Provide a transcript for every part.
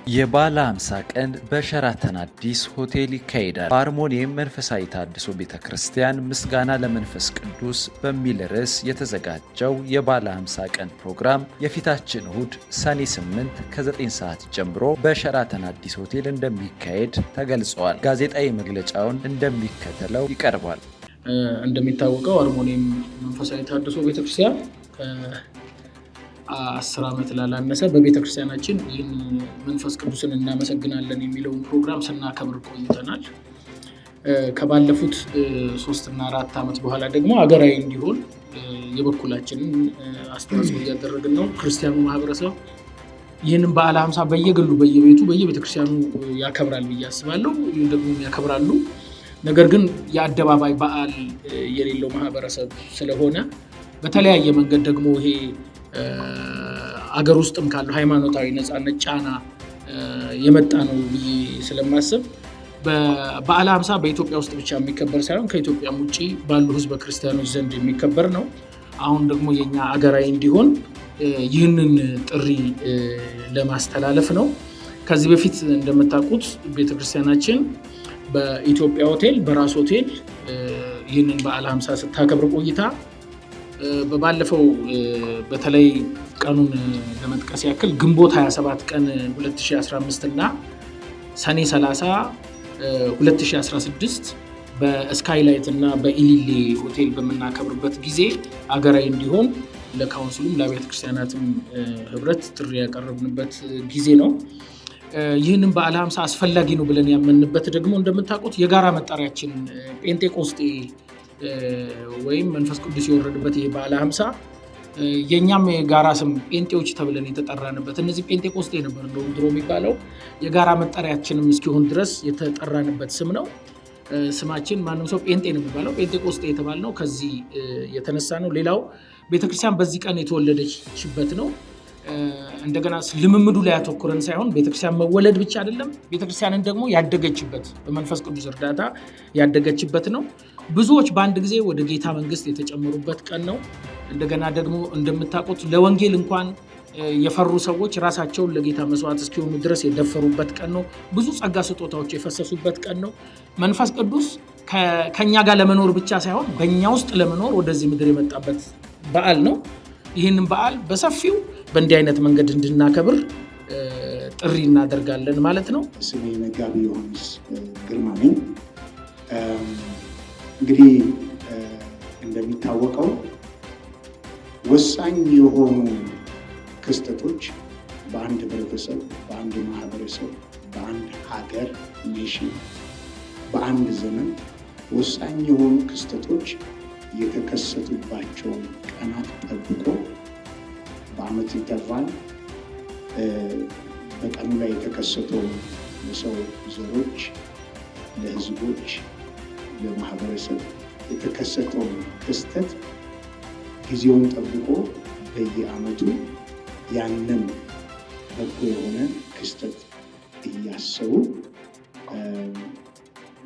የባለ 50 ቀን በሸራተን አዲስ ሆቴል ይካሄዳል። በሃርሞኒየም መንፈሳዊ ተሐድሶ ቤተክርስቲያን ምስጋና ለመንፈስ ቅዱስ በሚል ርዕስ የተዘጋጀው የባለ 50 ቀን ፕሮግራም የፊታችን እሁድ ሰኔ 8 ከ9 ሰዓት ጀምሮ በሸራተን አዲስ ሆቴል እንደሚካሄድ ተገልጿል። ጋዜጣዊ መግለጫውን እንደሚከተለው ይቀርባል። እንደሚታወቀው ሃርሞኒየም መንፈሳዊ ተሐድሶ ቤተክርስቲያን 10 ዓመት ላላነሰ በቤተክርስቲያናችን ይህን መንፈስ ቅዱስን እናመሰግናለን የሚለውን ፕሮግራም ስናከብር ቆይተናል። ከባለፉት 3 እና 4 ዓመት በኋላ ደግሞ ሀገራዊ እንዲሆን የበኩላችንን አስተዋጽኦ እያደረግን ነው። ክርስቲያኑ ማህበረሰብ ይህንን በዓለ 50 በየግሉ በየቤቱ በየቤተክርስቲያኑ ያከብራል ብዬ አስባለሁ። ደግሞ ያከብራሉ። ነገር ግን የአደባባይ በዓል የሌለው ማህበረሰብ ስለሆነ በተለያየ መንገድ ደግሞ ይሄ አገር ውስጥም ካለው ሃይማኖታዊ ነፃነት ጫና የመጣ ነው ብዬ ስለማስብ በዓለ 50 በኢትዮጵያ ውስጥ ብቻ የሚከበር ሳይሆን ከኢትዮጵያም ውጪ ባሉ ህዝበ ክርስቲያኖች ዘንድ የሚከበር ነው። አሁን ደግሞ የኛ አገራዊ እንዲሆን ይህንን ጥሪ ለማስተላለፍ ነው። ከዚህ በፊት እንደምታውቁት ቤተክርስቲያናችን በኢትዮጵያ ሆቴል በራስ ሆቴል ይህንን በዓለ 50 ስታከብር ቆይታ በባለፈው በተለይ ቀኑን ለመጥቀስ ያክል ግንቦት 27 ቀን 2015 እና ሰኔ 30 2016 በስካይላይት እና በኢሊሌ ሆቴል በምናከብርበት ጊዜ አገራዊ እንዲሆን ለካውንስሉም ለአብያተ ክርስቲያናትም ህብረት ጥሪ ያቀረብንበት ጊዜ ነው። ይህንን በዓለ 50 አስፈላጊ ነው ብለን ያመንበት ደግሞ እንደምታውቁት የጋራ መጠሪያችን ጴንጤቆስጤ ወይም መንፈስ ቅዱስ የወረደበት ይሄ በዓለ 50 የኛም የጋራ ስም ጴንጤዎች ተብለን የተጠራንበት እነዚህ ጴንጤቆስጤ ነበር እንደውም ድሮ የሚባለው የጋራ መጠሪያችንም እስኪሆን ድረስ የተጠራንበት ስም ነው። ስማችን ማንም ሰው ጴንጤ ነው የሚባለው። ጴንጤቆስጤ የተባልነው ከዚህ የተነሳ ነው። ሌላው ቤተክርስቲያን በዚህ ቀን የተወለደችበት ነው። እንደገና ልምምዱ ላይ ያተኮረን ሳይሆን ቤተክርስቲያን መወለድ ብቻ አይደለም፣ ቤተክርስቲያንን ደግሞ ያደገችበት በመንፈስ ቅዱስ እርዳታ ያደገችበት ነው። ብዙዎች በአንድ ጊዜ ወደ ጌታ መንግስት የተጨመሩበት ቀን ነው። እንደገና ደግሞ እንደምታውቁት ለወንጌል እንኳን የፈሩ ሰዎች ራሳቸውን ለጌታ መስዋዕት እስኪሆኑ ድረስ የደፈሩበት ቀን ነው። ብዙ ጸጋ ስጦታዎች የፈሰሱበት ቀን ነው። መንፈስ ቅዱስ ከኛ ጋር ለመኖር ብቻ ሳይሆን በእኛ ውስጥ ለመኖር ወደዚህ ምድር የመጣበት በዓል ነው። ይህንን በዓል በሰፊው በእንዲህ አይነት መንገድ እንድናከብር ጥሪ እናደርጋለን ማለት ነው። ስሜ መጋቢ ዮሐንስ ግርማ ነኝ። እንግዲህ እንደሚታወቀው ወሳኝ የሆኑ ክስተቶች በአንድ ህብረተሰብ፣ በአንድ ማህበረሰብ፣ በአንድ ሀገር ኔሽን፣ በአንድ ዘመን ወሳኝ የሆኑ ክስተቶች የተከሰቱባቸውን ቀናት ጠብቆ በአመት ኢንተርቫል በቀኑ ላይ የተከሰተው ለሰው ዘሮች፣ ለህዝቦች፣ ለማህበረሰብ የተከሰተው ክስተት ጊዜውን ጠብቆ በየአመቱ ያንን በጎ የሆነ ክስተት እያሰቡ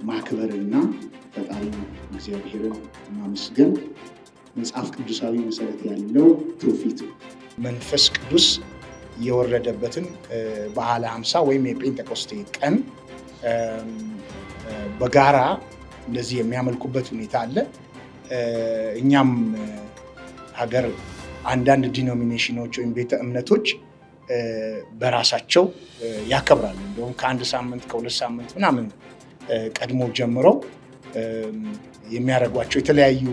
ማክበርና ፈጣሪ እግዚአብሔርን ማመስገን መጽሐፍ ቅዱሳዊ መሰረት ያለው ትውፊት ነው። መንፈስ ቅዱስ የወረደበትን በዓለ 50 ወይም የጴንጤቆስጤ ቀን በጋራ እንደዚህ የሚያመልኩበት ሁኔታ አለ። እኛም ሀገር አንዳንድ ዲኖሚኔሽኖች ወይም ቤተ እምነቶች በራሳቸው ያከብራሉ። እንደውም ከ1 ሳምንት ከ2 ሳምንት ምናምን ቀድሞ ጀምረው የሚያደርጓቸው የተለያዩ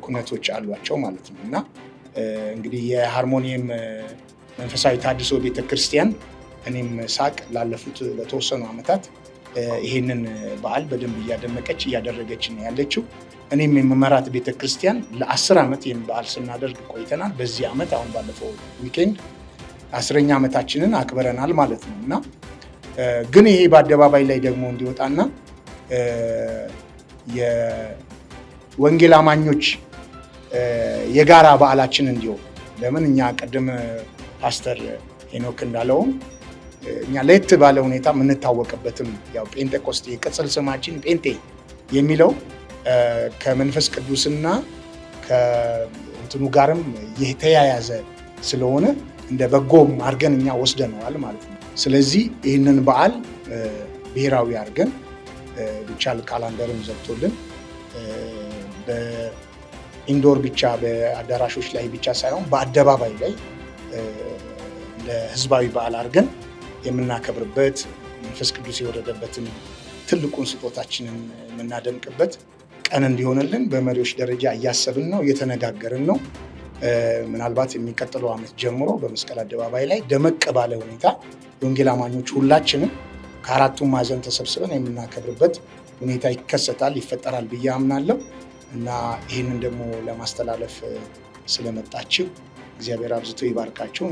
ኩነቶች አሏቸው ማለት ነው። እና እንግዲህ የሃርሞኒየም መንፈሳዊ ተሐድሶ ቤተክርስቲያን እኔም ሳቅ ላለፉት ለተወሰኑ ዓመታት ይሄንን በዓል በደንብ እያደመቀች እያደረገች ነው ያለችው። እኔም የመመራት ቤተክርስቲያን ለ10 ዓመት ይህን በዓል ስናደርግ ቆይተናል። በዚህ ዓመት አሁን ባለፈው ዊኬንድ 10ኛ ዓመታችንን አክብረናል ማለት ነው። እና ግን ይሄ በአደባባይ ላይ ደግሞ እንዲወጣና የወንጌል አማኞች የጋራ በዓላችን እንዲሆን ለምን እኛ ቅድም ፓስተር ሄኖክ እንዳለውም እኛ ለየት ባለ ሁኔታ የምንታወቅበትም ያው ጴንጤቆስጤ የቅጽል ስማችን ጴንጤ የሚለው ከመንፈስ ቅዱስና ከእንትኑ ጋርም የተያያዘ ስለሆነ እንደ በጎም አድርገን እኛ ወስደነዋል ማለት ነው። ስለዚህ ይህንን በዓል ብሔራዊ አድርገን ቢቻል ካላንደርም ዘግቶልን በኢንዶር ብቻ በአዳራሾች ላይ ብቻ ሳይሆን በአደባባይ ላይ ለህዝባዊ በዓል አድርገን የምናከብርበት መንፈስ ቅዱስ የወረደበትን ትልቁን ስጦታችንን የምናደምቅበት ቀን እንዲሆንልን በመሪዎች ደረጃ እያሰብን ነው፣ እየተነጋገርን ነው። ምናልባት የሚቀጥለው ዓመት ጀምሮ በመስቀል አደባባይ ላይ ደመቅ ባለ ሁኔታ የወንጌል አማኞች ሁላችንም ከአራቱም ማዕዘን ተሰብስበን የምናከብርበት ሁኔታ ይከሰታል፣ ይፈጠራል ብዬ አምናለሁ እና ይህንን ደግሞ ለማስተላለፍ ስለመጣችሁ እግዚአብሔር አብዝቶ ይባርካችሁ።